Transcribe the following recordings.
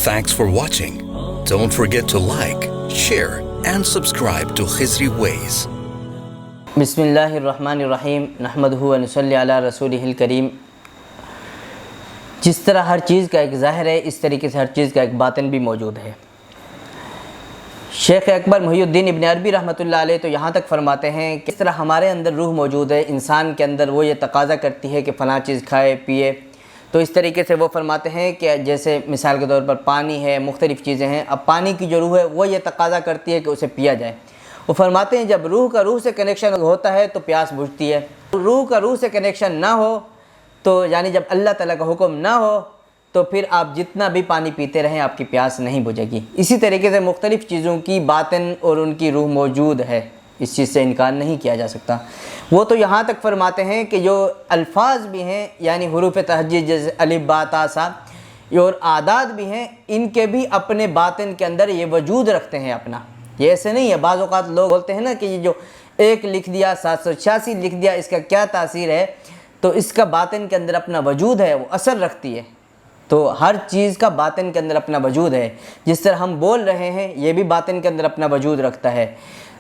Thanks for watching. Don't forget to like, share and subscribe to Khizri Ways. बिस्मिल्लाहिर्रहमानिर्रहीम नहमदुहु व नसल्ली अला रसूलिहिल करीम। जिस तरह हर चीज़ का एक ज़ाहिर है, इस तरीके से हर चीज़ का एक बातिन भी मौजूद है। शेख अकबर मुहियुद्दीन इब्न अरबी रहमतुल्लाह अलैह तो यहाँ तक फरमाते हैं कि इस तरह हमारे अंदर रूह मौजूद है, इंसान के अंदर वो ये तकाज़ा करती है कि फ़लाँ चीज़ खाए पिए। तो इस तरीके से वो फरमाते हैं कि जैसे मिसाल के तौर पर पानी है, मुख्तलिफ़ चीज़ें हैं। अब पानी की जो रूह है वो ये तकाज़ा करती है कि उसे पिया जाए। वो फरमाते हैं जब रूह का रूह से कनेक्शन होता है तो प्यास बुझती है। रूह का रूह से कनेक्शन ना हो तो यानी जब अल्लाह ताला का हुक्म ना हो तो फिर आप जितना भी पानी पीते रहें आपकी प्यास नहीं बुझेगी। इसी तरीके से मुख्तलिफ़ चीज़ों की बातिन और उनकी रूह मौजूद है, इस चीज़ से इनकार नहीं किया जा सकता। वो तो यहाँ तक फरमाते हैं कि जो अल्फाज भी हैं यानी हुरूफ तहज्जुद जैसे अलिफ बा ता सा और आदाद भी हैं, इनके भी अपने बातिन के अंदर ये वजूद रखते हैं अपना। ये ऐसे नहीं है, बाज़ औक़ात लोग बोलते हैं ना कि ये जो एक लिख दिया 786 लिख दिया इसका क्या तासीर है, तो इसका बातिन के अंदर अपना वजूद है, वो असर रखती है। तो हर चीज़ का बातिन के अंदर अपना वजूद है। जिस तरह हम बोल रहे हैं ये भी बातिन के अंदर अपना वजूद रखता है,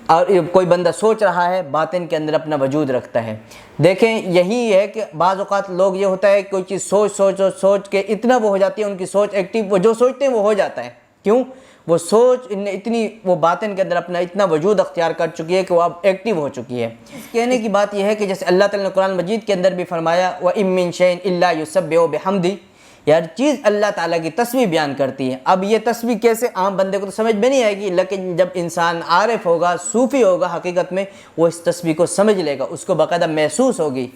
और कोई बंदा सोच रहा है बातिन के अंदर अपना वजूद रखता है। देखें यही है कि बाज़ औक़ात लोग ये होता है कोई चीज़ सोच के इतना वो हो जाती है, उनकी सोच एक्टिव, वो जो सोचते हैं वो हो जाता है। क्यों? वो सोच इतनी वो बातिन के अंदर अपना इतना वजूद अख्तियार कर चुकी है कि वो अब एक्टिव हो चुकी है। कहने की बात यह है कि जैसे अल्लाह ताला ने कुरान मजीद के अंदर भी फरमाया व इम मिन शैइन इल्ला युसब्बिहु बिहम्दी, यार चीज़ अल्लाह ताला की तस्बीह बयान करती है। अब ये तस्बीह कैसे आम बंदे को तो समझ में नहीं आएगी, लेकिन जब इंसान आरिफ होगा, सूफ़ी होगा हकीकत में, वो इस तस्बीह को समझ लेगा, उसको बाकायदा महसूस होगी।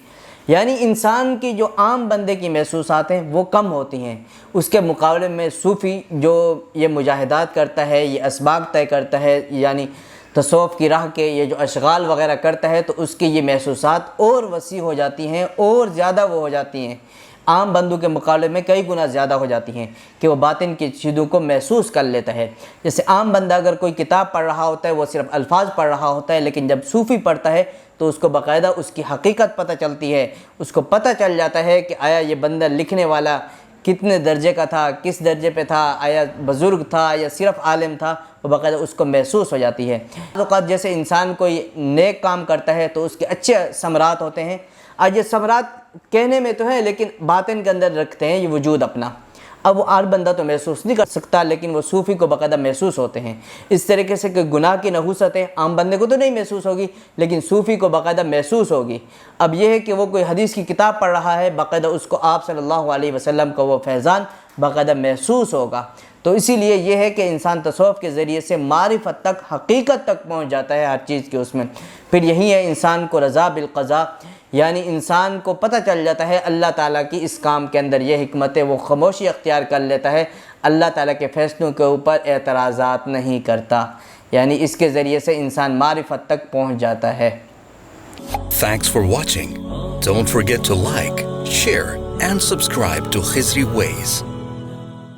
यानी इंसान की जो आम बंदे की महसूसात हैं वो कम होती हैं, उसके मुकाबले में सूफ़ी जो ये मुजाहिदात करता है, ये असबाब तय करता है, यानी तसव्वुफ़ की राह के ये जो अशगाल वग़ैरह करता है, तो उसकी ये महसूसात और वसी हो जाती हैं और ज़्यादा वो हो जाती हैं, आम बंदों के मुकाबले में कई गुना ज़्यादा हो जाती हैं कि वो बातिन की चीज़ों को महसूस कर लेता है। जैसे आम बंदा अगर कोई किताब पढ़ रहा होता है वो सिर्फ अल्फाज पढ़ रहा होता है, लेकिन जब सूफ़ी पढ़ता है तो उसको बाकायदा उसकी हकीकत पता चलती है। उसको पता चल जाता है कि आया ये बंदा लिखने वाला कितने दर्जे का था, किस दर्जे पे था, आया बुज़ुर्ग था या सिर्फ आलिम था, वो बाकायदा उसको महसूस हो जाती है। जैसे इंसान कोई नेक काम करता है तो उसके अच्छे समरात होते हैं। आज ये समरात कहने में तो है लेकिन बातिन के अंदर रखते हैं ये वजूद अपना। अब वो आर बंदा तो महसूस नहीं कर सकता, लेकिन वो सूफ़ी को बाकायदा महसूस होते हैं। इस तरीके से कि गुनाह की नहूसतें आम बंदे को तो नहीं महसूस होगी, लेकिन सूफ़ी को बाकायदा महसूस होगी। अब यह है कि वो कोई हदीस की किताब पढ़ रहा है, बाकायदा उसको आप सल्लल्लाहु अलैहि वसल्लम का वो फैज़ान बाकायदा महसूस होगा। तो इसीलिए ये है कि इंसान तसव्वुफ़ के ज़रिए से मारिफत तक, हकीकत तक पहुँच जाता है हर चीज़ के उसमें। फिर यही है इंसान को रज़ा बिल क़ज़ा, यानी इंसान को पता चल जाता है अल्लाह ताला की इस काम के अंदर ये हिकमत है, वो खामोशी अख्तियार कर लेता है, अल्लाह ताला के फ़ैसलों के ऊपर एतराज़ात नहीं करता। यानी इसके ज़रिए से इंसान मारिफत तक पहुँच जाता है। Thanks for watching. Don't forget to like, share and subscribe to Khizri Ways.